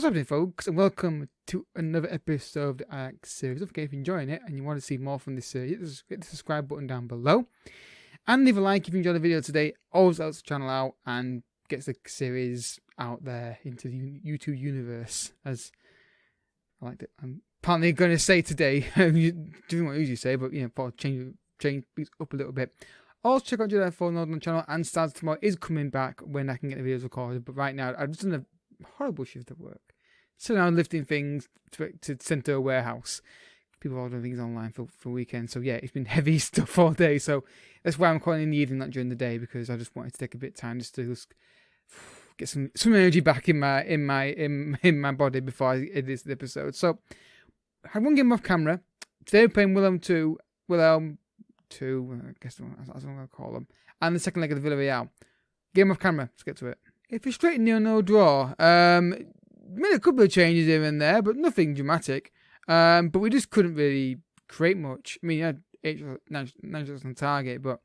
What's happening, folks, and welcome to another episode of the Ajax series. Don't forget, if you're enjoying it and you want to see more from this series, hit the subscribe button down below. And leave a like if you enjoyed the video today. Always helps the channel out and gets the series out there into the YouTube universe, as I liked it. I'm apparently going to say today, doing what I usually say, but change things up a little bit. Also, check out Jedi Fallen Order on the channel, and Stars Tomorrow is coming back when I can get the videos recorded. But right now, I've just done a horrible shift of work. So now I'm lifting things to send to a warehouse. People are ordering things online for weekends. So yeah, it's been heavy stuff all day. So that's why I'm calling in the evening, not during the day, because I just wanted to take a bit of time just to get some energy back in my body before I edit the episode. So I had one game off camera. Today we're playing Wilhelm 2, I guess that's what I'm going to call them, and the second leg of the Villarreal. Game off camera. Let's get to it. A frustrating 0-0 draw. Made a couple of changes here and there, but nothing dramatic. But we just couldn't really create much. I mean, you had 9 shots on target, but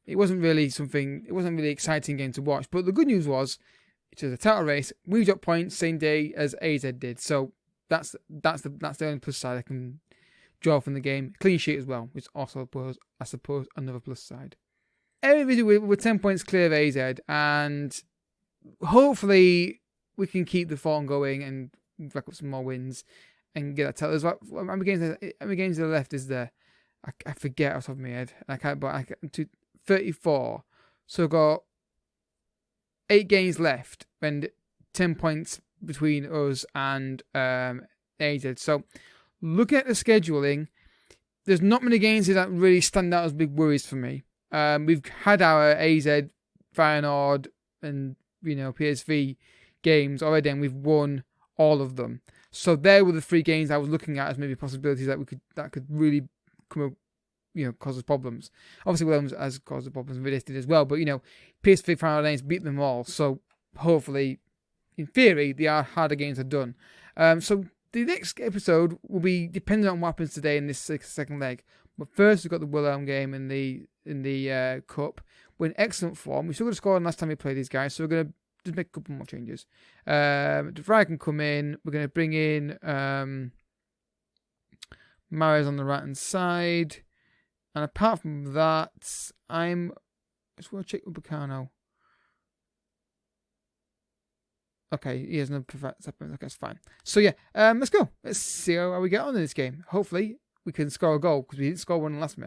it wasn't really exciting game to watch. But the good news was, it was a title race. We got points same day as AZ did, so that's the only plus side I can draw from the game. Clean sheet as well, which also I suppose another plus side. Every video we're 10 points clear of AZ, and hopefully we can keep the form going and rack up some more wins and get that title. As well. How many games to the left is there? I forget off the top of my head. I can't, but I can, 34. So I've got 8 games left and 10 points between us and AZ. So looking at the scheduling, there's not many games here that really stand out as big worries for me. We've had our AZ, Feyenoord, and PSV games already, and we've won all of them. So there were the 3 games I was looking at as maybe possibilities that could really come up, cause us problems. Obviously, Williams has caused the problems, and Vidic did as well. But PSV, Feyenoord beat them all. So hopefully, in theory, the harder games are done. So the next episode will be dependent on what happens today in this second leg. But first, we've got the Wilhelm game in the cup. We're in excellent form. We still got to score last time we played these guys, so we're going to just make a couple more changes. De Vrij can come in. We're going to bring in Mahrez on the right hand side. And apart from that, I just want to check with Bacano. Okay, he has no perfect. Okay, that's fine. So yeah, let's go. Let's see how we get on in this game. Hopefully, we can score a goal, because we didn't score one in the last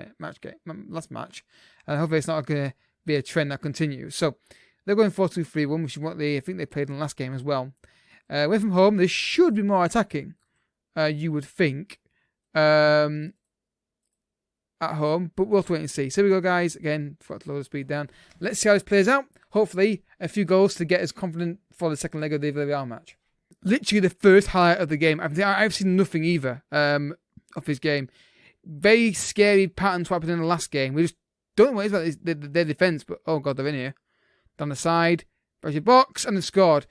match. And hopefully, it's not going to be a trend that continues. So they're going 4-2-3-1, which is what I think they played in the last game as well. Away from home, they should be more attacking, you would think, at home, but we'll have to wait and see. So here we go, guys. Again, forgot to lower the speed down. Let's see how this plays out. Hopefully, a few goals to get us confident for the second leg of the Villarreal match. Literally the first highlight of the game. I've seen nothing either of this game. Very scary patterns what happened in the last game. We just don't know what it is about their defence, but oh god, they're in here. Down the side, pressure box, and they've scored.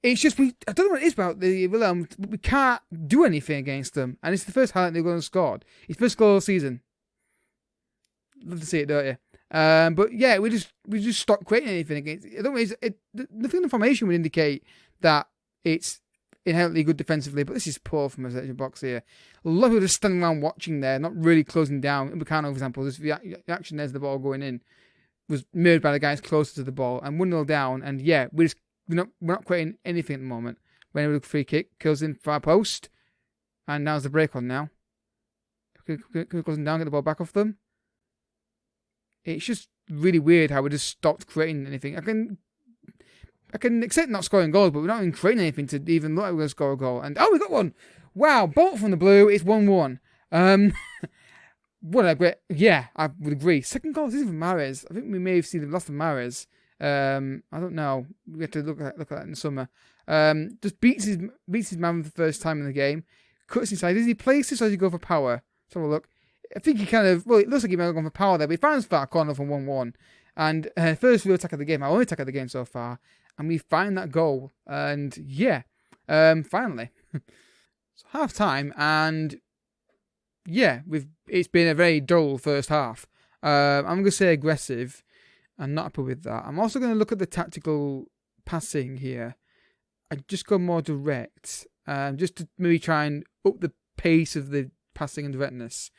It's just, I don't know what it is about the Wilhelm, but we can't do anything against them. And it's the first highlight they've gone and scored. It's first goal of the season. Love to see it, don't you? But yeah, we just stopped creating anything against it. I don't know, nothing in the formation would indicate that it's inherently good defensively, but this is poor from a section box here. A lot of people just standing around watching there, not really closing down. In Bacano, for example, this reaction there's the ball going in was made by the guys closer to the ball, and 1-0 down, and yeah, we're not creating anything at the moment. When we look free kick, kills in far post, and now's the break on now. Can we close them down, get the ball back off them? It's just really weird how we just stopped creating anything. I can accept not scoring goals, but we're not even creating anything to even look like we're going to score a goal. And oh, we got one! Wow, bolt from the blue. It's 1-1. What a great... Yeah, I would agree. Second goal is from Mahrez. I think we may have seen the loss of Mahrez. I don't know. We have to look at that in the summer. Just beats his man for the first time in the game. Cuts inside. Does he place this or does he go for power? Let's have a look. I think he kind of... Well, it looks like he might have gone for power there, but he finds far corner from 1-1. And first real attack of the game. Our only attack of the game so far. And we find that goal. And yeah, finally. So half time, and yeah, it's been a very dull first half. I'm going to say aggressive and not happy with that. I'm also going to look at the tactical passing here. I'd just go more direct, just to maybe try and up the pace of the passing and directness.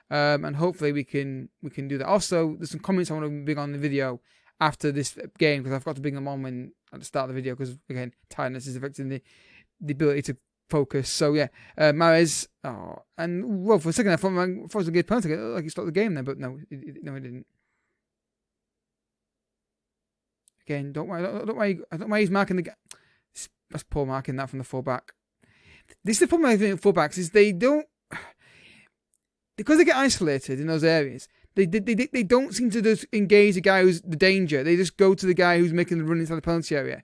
And hopefully we can do that. Also, there's some comments I want to bring on the video after this game, because I've got to bring them on at the start of the video, because again, tiredness is affecting the ability to focus. So yeah, Mahrez. And well, for a second I thought it was a good penalty, like he stopped the game there, but no, it didn't. Again, don't worry he's marking the. That's poor marking that from the fullback. This is the problem I think with fullbacks, is they don't, because they get isolated in those areas. They don't seem to just engage the guy who's the danger. They just go to the guy who's making the run inside the penalty area,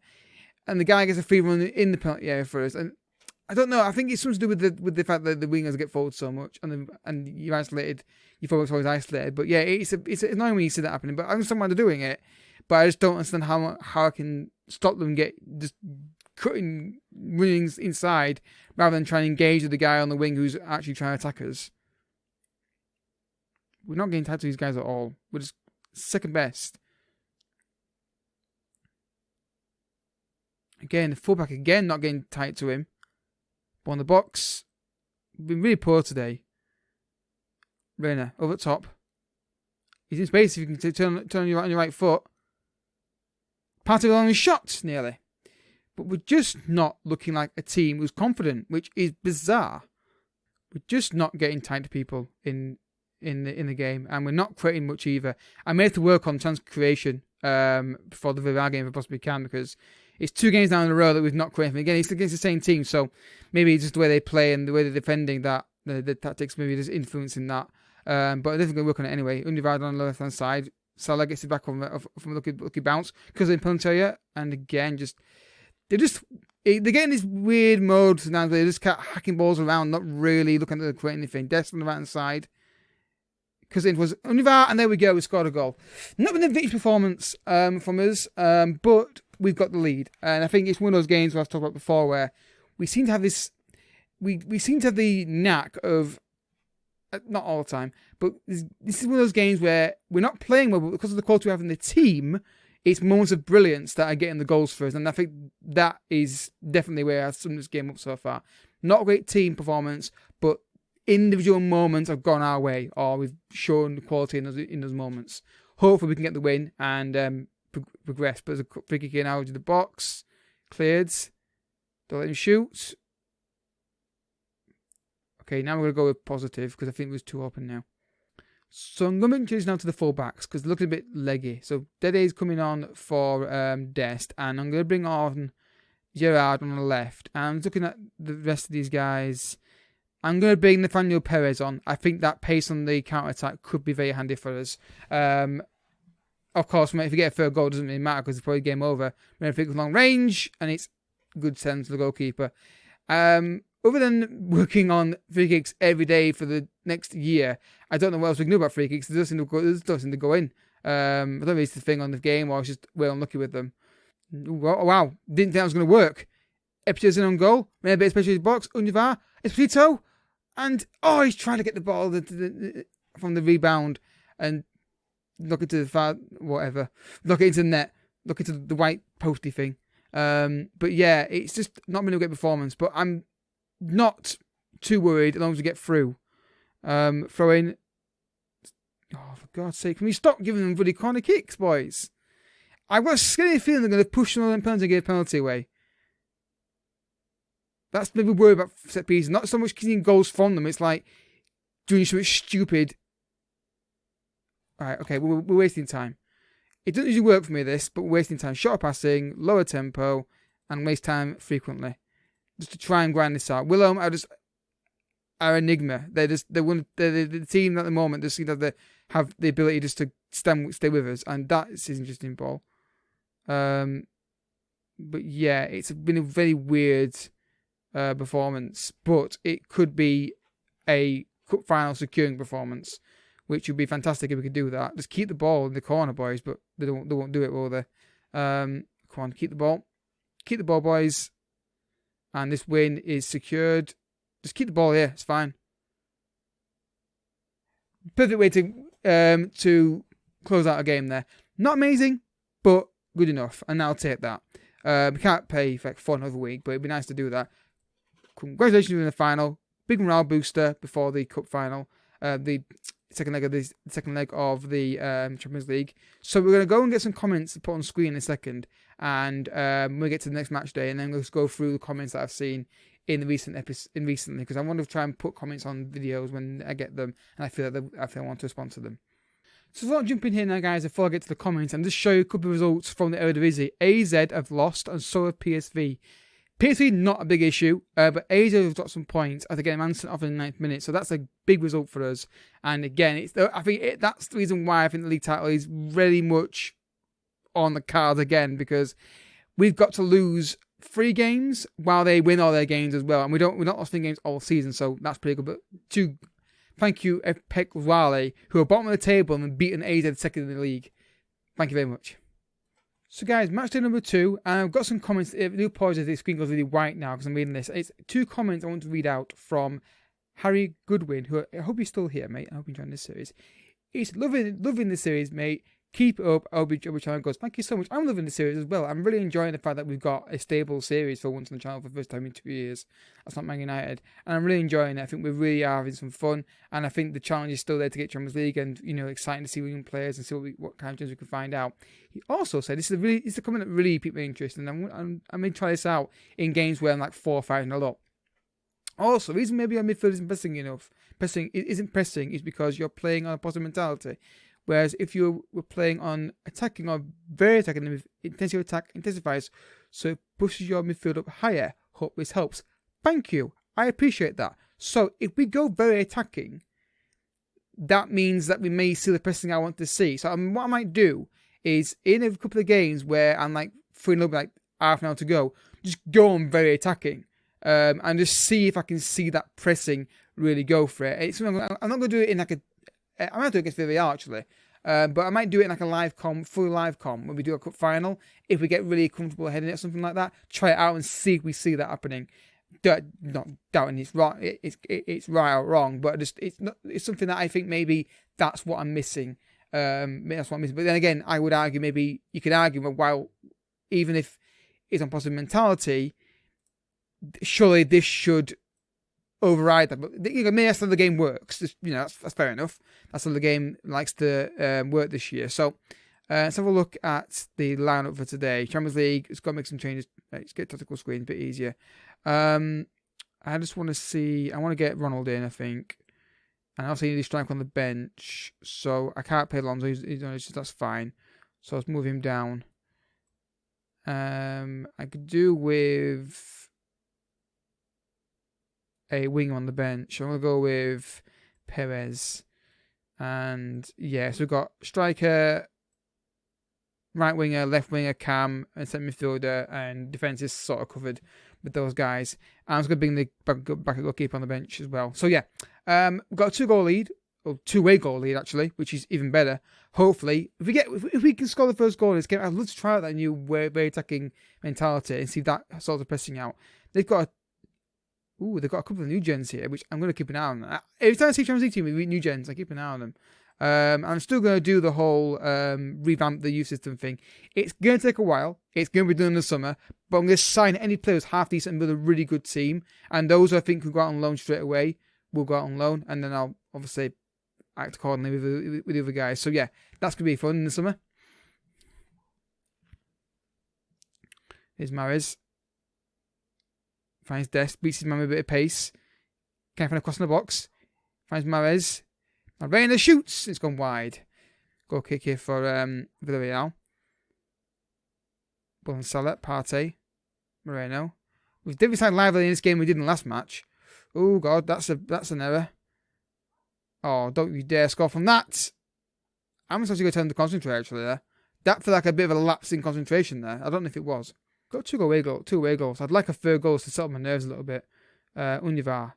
and the guy gets a free run in the penalty area for us. And I don't know. I think it's something to do with the fact that the wingers get forward so much, and you're isolated. Your forwards always isolated. But yeah, it's annoying when you see that happening. But I understand why they're doing it. But I just don't understand how I can stop them just cutting runnings inside rather than trying to engage with the guy on the wing who's actually trying to attack us. We're not getting tight to these guys at all. We're just second best. Again, the fullback again not getting tight to him. But on the box, been really poor today. Reina over the top. He's in space if you can turn on your right foot. Partey on his shot nearly. But we're just not looking like a team who's confident, which is bizarre. We're just not getting tight to people in the game, and we're not creating much either. I may have to work on chance creation before the Villarreal game if I possibly can, because it's 2 games down in a row that we've not created. Again, it's against the same team, so maybe it's just the way they play and the way they're defending that the tactics maybe just influencing that. But I'm definitely going to work on it anyway. Undivided on the left hand side. Salah gets it back from a lucky bounce because of the penalty area, and again they're getting this weird mode now where they just kept hacking balls around, not really looking at creating anything. Dest on the right hand side. Because it was Univar, and there we go, we scored a goal. Not been a vintage performance from us, but we've got the lead. And I think it's one of those games where I've talked about before where we seem to have this, we seem to have the knack of, not all the time, but this is one of those games where we're not playing well, but because of the quality we have in the team, it's moments of brilliance that are getting the goals for us. And I think that is definitely where I've summed this game up so far. Not a great team performance, but individual moments have gone our way, or we've shown the quality in those moments. Hopefully we can get the win and progress. But there's a free kick in out of the box. Cleared. Don't let him shoot. Okay, now we're going to go with positive because I think it was too open now. So I'm going to introduce now to the full-backs because they're looking a bit leggy. So Dede's coming on for Dest, and I'm going to bring on Gerrard on the left. And I'm looking at the rest of these guys. I'm going to bring Nathaniel Perez on. I think that pace on the counter-attack could be very handy for us. Of course, if you get a third goal, it doesn't really matter because it's probably game over. We're going to pick long range, and it's good sense for the goalkeeper. Other than working on free kicks every day for the next year, I don't know what else we can do about free kicks. They just seem to go in. I don't know if it's the thing on the game or I was just well unlucky with them. Wow, didn't think that was going to work. Epicur's in on goal. Maybe especially his box. Univar. Espirito. And, he's trying to get the ball from the rebound and look into the far, whatever. Look into the net. Look into the white posty thing. But yeah, it's just not been a great performance. But I'm not too worried as long as we get through. Throw in. Oh, for God's sake. Can we stop giving them bloody corner kicks, boys? I've got a scary feeling they're going to push another penalty and get a penalty away. That's maybe worried about set pieces. Not so much getting goals from them. It's like doing something stupid. Alright, okay, we're wasting time. It doesn't usually work for me, this, but we're wasting time. Shorter passing, lower tempo, and waste time frequently. Just to try and grind this out. Willem are enigma. They're the team at the moment that seem to have the ability just to stay with us, and that is interesting ball. But yeah, it's been a very weird performance, but it could be a cup final securing performance, which would be fantastic if we could do that. Just keep the ball in the corner, boys, but they won't do it, will they? Come on, keep the ball, boys, and this win is secured. Just keep the ball here, it's fine. Perfect way to close out a game there. Not amazing, but good enough, and I'll take that. We can't pay for like 4 another week, but it'd be nice to do that. Congratulations on the final. Big morale booster before the cup final. The second leg of the Champions League. So we're going to go and get some comments to put on screen in a second, and we'll get to the next match day, and then we'll just go through the comments that I've seen in the recently, because I want to try and put comments on videos when I get them, and I feel I want to respond to them. So I'll jump in here now, guys, before I get to the comments, and just show you a couple of results from the Eredivisie. AZ have lost, and so have PSV. PSV, not a big issue, but AZ have got some points as they get a man sent off in the 9th minute, so that's a big result for us. And again, I think that's the reason why I think the league title is really much on the cards again, because we've got to lose 3 games while they win all their games as well, and we're not losing games all season, so that's pretty good. But thank you, Pek Wale, who are bottom of the table and beaten AZ second in the league. Thank you very much. So guys, match day number 2, and I've got some comments. I do apologise if the screen goes really white now because I'm reading this. It's 2 comments I want to read out from Harry Goodwin, who I hope you're still here, mate. I hope you're enjoying this series. He's loving this series, mate. Keep it up. I hope your channel goes. Thank you so much. I'm loving the series as well. I'm really enjoying the fact that we've got a stable series for once on the channel for the first time in 2 years. That's not Man United. And I'm really enjoying it. I think we really are having some fun. And I think the challenge is still there to get Champions League, and, you know, exciting to see young players and see what kind of games we can find out. He also said this is a comment that really piqued my interest, and I'm going to try this out in games where I'm like 4 or 5-0 up. Also, the reason maybe our midfield isn't pressing is because you're playing on a positive mentality. Whereas if you were playing on attacking or very attacking, the intensity of attack intensifies, so it pushes your midfield up higher. Hope this helps. Thank you. I appreciate that. So if we go very attacking, that means that we may see the pressing I want to see. So what I might do is, in a couple of games where I'm like 3-0, like half an hour to go, just go on very attacking. And just see if I can see that pressing really go for it. I'm not going to do it in like I might do it against Villarreal actually, but I might do it in like a full live com when we do a cup final. If we get really comfortable heading it, something like that, try it out and see if we see that happening. Not doubting it's right, it's right or wrong, but it's something that I think maybe that's what I'm missing. That's what I'm missing. But then again, I would argue maybe you could argue that while even if it's on positive mentality, surely this should override that. But maybe that's how the game works. That's fair enough. That's how the game likes to work this year. So let's have a look at the lineup for today. Champions League, it's got to make some changes. Let's get tactical screens a bit easier. I just want to see. I want to get Ronald in, I think. And I also need to strike on the bench. So I can't play Alonso. That's fine. So let's move him down. I could do with a wing on the bench. I'm going to go with Perez. And yeah, so we've got striker, right winger, left winger, cam, and centre midfielder, and defence is sort of covered with those guys. And I was going to bring the backup goalkeeper on the bench as well. So yeah, we've got a 2-goal lead, or 2-way goal lead actually, which is even better. Hopefully, if we can score the first goal in this game, I'd love to try out that new very attacking mentality and see that sort of pressing out. They've got a couple of new gens here, which I'm going to keep an eye on. Every time I see Champions League team with new gens, I keep an eye on them. I'm still going to do the whole revamp the youth system thing. It's going to take a while. It's going to be done in the summer. But I'm going to sign any players half decent and build a really good team. And those I think will go out on loan straight away. Will go out on loan. And then I'll obviously act accordingly with the other guys. So yeah, that's going to be fun in the summer. Here's Mahrez. Finds Dest, beats his man with a bit of pace. Can't find a cross in the box. Finds Mahrez. Moreno shoots. It's gone wide. Goal kick here for Villarreal. Ball Salah, Partey, Moreno. We've different side lively in this game we did in the last match. Oh god, that's an error. Oh, don't you dare score from that. I'm supposed to go turn to concentrate actually there. That felt like a bit of a lapse in concentration there. I don't know if it was. Got two away goals. I'd like a third goal to settle my nerves a little bit. Univar.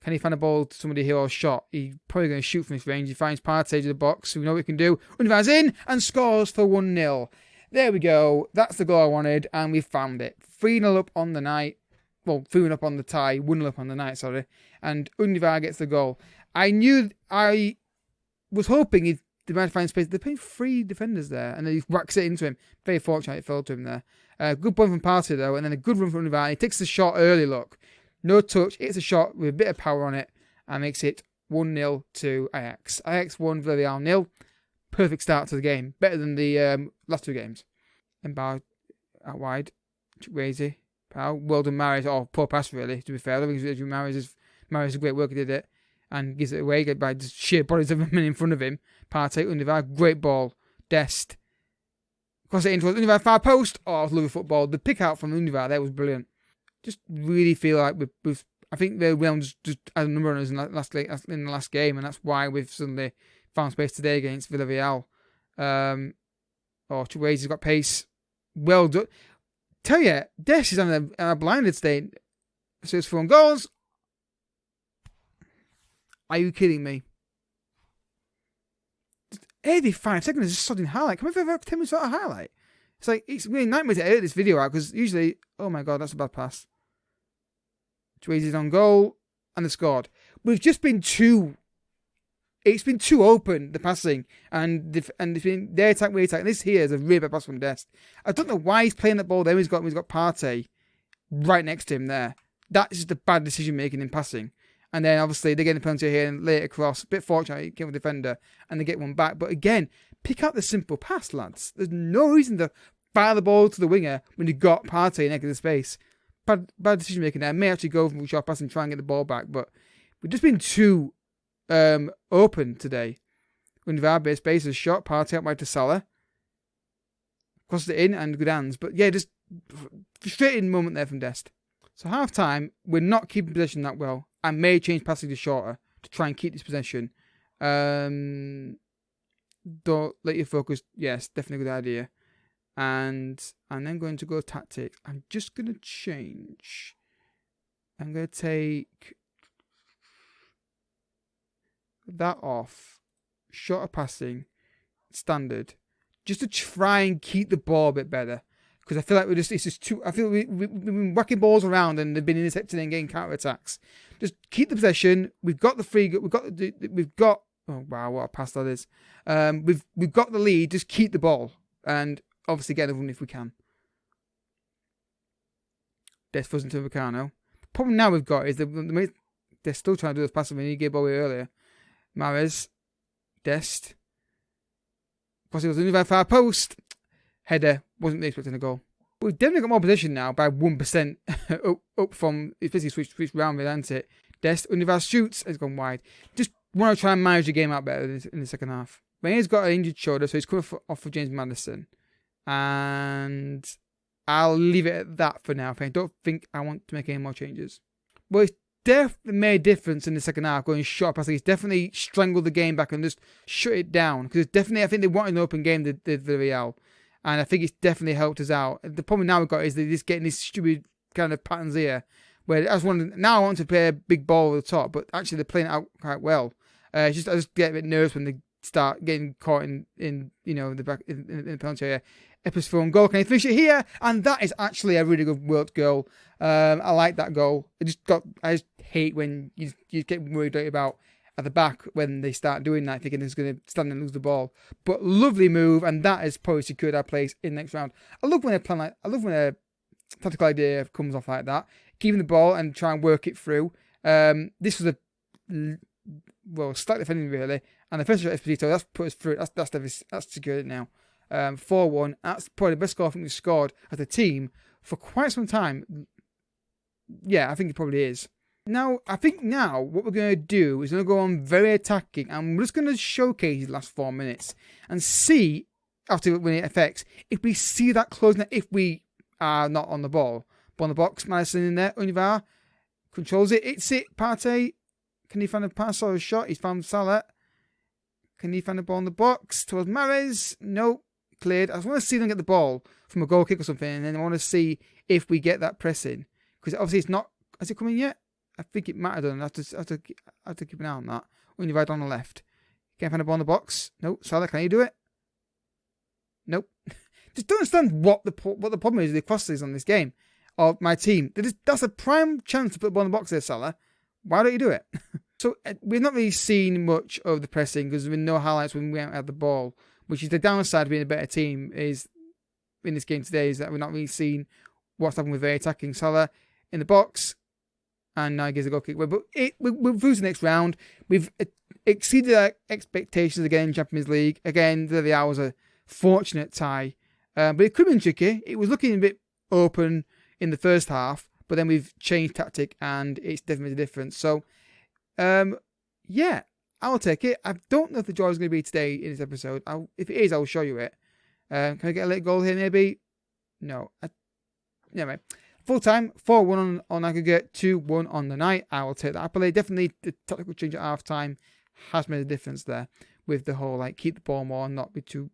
Can he find a ball to somebody here or a shot? He's probably going to shoot from this range. He finds Partey to the box. So we know what we can do. Univar's in and scores for 1-0. There we go. That's the goal I wanted. And we found it. 3-0 up on the night. Well, 3-1 up on the tie. 1-0 up on the night, sorry. And Univar gets the goal. I was hoping they might find space. They're playing 3 defenders there, and then he whacks it into him. Very fortunate it fell to him there. Good point from Partey, though, and then a good run from Univar. He takes the shot early, look. No touch, hits a shot with a bit of power on it, and makes it 1-0 to Ajax. Ajax 1, Villarreal 0. Perfect start to the game. Better than the last 2 games. Mbar out wide. Chukwueze. Well done, Mahrez. Oh, poor pass, really, to be fair. I don't think it's Mahrez is a great worker, did it. And gives it away by just sheer bodies of men in front of him. Partey, Univar, great ball. Dest. Cross it into Univar, far post. Oh, lovely football. The pick out from Univar there was brilliant. Just really feel like I think the Williams just had a number on us in the last game, and that's why we've suddenly found space today against Villarreal. Chukwueze's got pace. Well done. Tell you, Dest is on a blinded state. So it's 4 goals. Are you kidding me? 85 seconds is a sodding highlight. Can we have 10 minutes without a highlight? It's like, it's really nightmare to edit this video out because usually, oh my god, that's a bad pass. Chukwueze's on goal and they scored. We've just been it's been too open, the passing, and it's been their attack, we attack. This here is a really bad pass from Dest. I don't know why he's playing that ball there. He's got Partey right next to him there. That's just a bad decision making in passing. And then obviously they get a penalty here and lay it across. A bit fortunate, he came with the defender and they get one back. But again, pick out the simple pass, lads. There's no reason to fire the ball to the winger when you've got Partey in negative space. Bad decision making there. May actually go from a short pass and try and get the ball back, but we've just been too open today. When our base is shot, Partey out wide to Salah. Crosses it in and good hands. But yeah, just frustrating moment there from Dest. So half time, we're not keeping possession that well. I may change passing to shorter to try and keep this possession. Don't let you focus. Yes, definitely a good idea. And I'm then going to go tactics. I'm just going to change. I'm going to take that off. Shorter passing. Standard. Just to try and keep the ball a bit better. Because I feel like it's just too. I feel we've been whacking balls around and they've been intercepted and getting counter attacks. Just keep the possession. We've got the free. We've got. Oh wow, what a pass that is. We've got the lead. Just keep the ball and obviously get a run if we can. Dest fuzz into Vicano. The problem now we've got is they're still trying to do this pass when he gave away earlier. Mahrez, Dest. Possibly was only far post. Header, wasn't expecting a goal. We've definitely got more position now by 1% up from, it's basically switched round with, hasn't it? Dest, Univar shoots, has gone wide. Just want to try and manage the game out better in the second half. Rayner's got an injured shoulder, so he's coming off for James Maddison. And I'll leave it at that for now. I don't think I want to make any more changes. Well, it's definitely made a difference in the second half, going short passing. It's definitely strangled the game back and just shut it down. Because definitely, I think they wanted an open game, the Villarreal. And I think it's definitely helped us out. The problem now we've got is they're just getting these stupid kind of patterns here. Where now I want to play a big ball over the top, but actually they're playing it out quite well. I just get a bit nervous when they start getting caught in the back in the penalty area. Epis for goal. Can he finish it here? And that is actually a really good world goal. I like that goal. I just hate when you get worried about at the back when they start doing that, thinking it's going to stand and lose the ball. But lovely move, and that has probably secured our place in the next round. I love when a tactical idea comes off like that, keeping the ball and try and work it through. This was slight defending really, and the first shot Esposito, that's put us through. That's secured it now. 4-1. That's probably the best score I think we've scored as a team for quite some time. Yeah, I think it probably is. I think what we're going to do is going to go on very attacking, and we're just going to showcase the last 4 minutes and see, after when it affects, if we see that closing, if we are not on the ball. Ball on the box, Maddison in there, Univar controls it, it's it, Partey. Can he find a pass or a shot? He's found Salah. Can he find the ball in the box towards Mahrez? No, cleared. I just want to see them get the ball from a goal kick or something, and then I want to see if we get that pressing. Because obviously it's not, has it come in yet? I think it might have done. I have to keep an eye on that. When you right on the left. Can't find a ball in the box. No. Salah, can you do it? Nope. Just don't understand what the problem is with the crosses on this game. Or my team. That's a prime chance to put the ball in the box there, Salah. Why don't you do it? So we've not really seen much of the pressing because there's been no highlights when we haven't had the ball, which is the downside of being a better team is in this game today is that we're not really seeing what's happening with the attacking. Salah in the box and now he gives a goal kick. But we're through to the next round. We've exceeded our expectations again in Champions League. Again, the hour was a fortunate tie. But it could have been tricky. It was looking a bit open in the first half, but then we've changed tactic and it's definitely the difference. So, yeah, I'll take it. I don't know if the draw is going to be today in this episode. If it is, I'll show you it. Can I get a late goal here maybe? No. Anyway, full time, 4-1 on aggregate, 2-1 on the night. I will take that happily. Definitely the tactical change at half time has made a difference there with the whole keep the ball more and not be too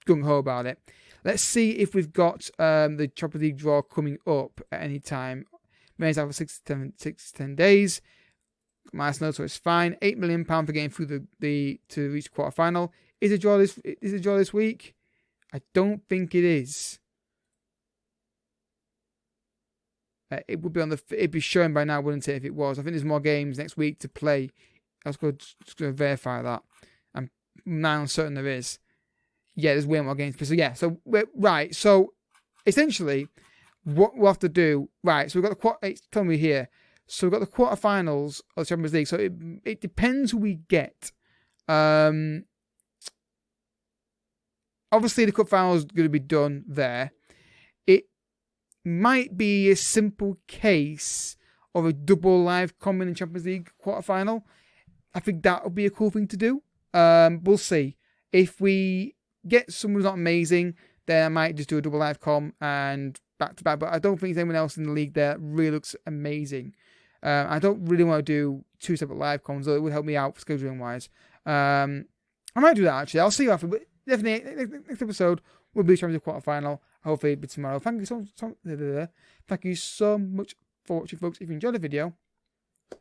gung-ho about it. Let's see if we've got the Champions League draw coming up at any time. Remains out for 6 to 10 days. Minus no, so it's fine. £8 million for getting through to reach quarter final. Is it draw this week? I don't think it is. It would be it'd be shown by now, wouldn't it? If it was, I think there's more games next week to play. I was going to verify that. I'm now certain there is. Yeah, there's way more games. So yeah, so right. So essentially, what we'll have to do, right? So we've got it's telling me here. So we've got the quarterfinals of the Champions League. So it depends who we get. Obviously, the cup final is going to be done there. It might be a simple case of a double live com in the Champions League quarterfinal. I think that would be a cool thing to do. We'll see. If we get someone who's not amazing, then I might just do a double live com and back to back. But I don't think there's anyone else in the league there that really looks amazing. I don't really want to do 2 separate live comms, though it would help me out scheduling wise. I might do that actually. I'll see you after. But definitely, next episode will be the Champions League quarterfinal. Hopefully, it'll be tomorrow. Thank you so much for watching, folks. If you enjoyed the video,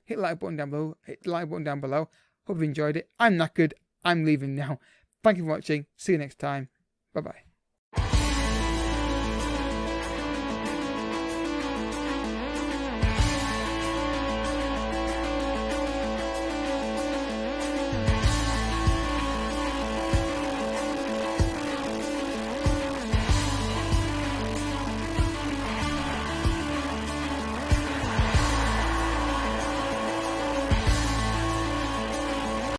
hit the like button down below. Hope you enjoyed it. I'm knackered. I'm leaving now. Thank you for watching. See you next time. Bye bye.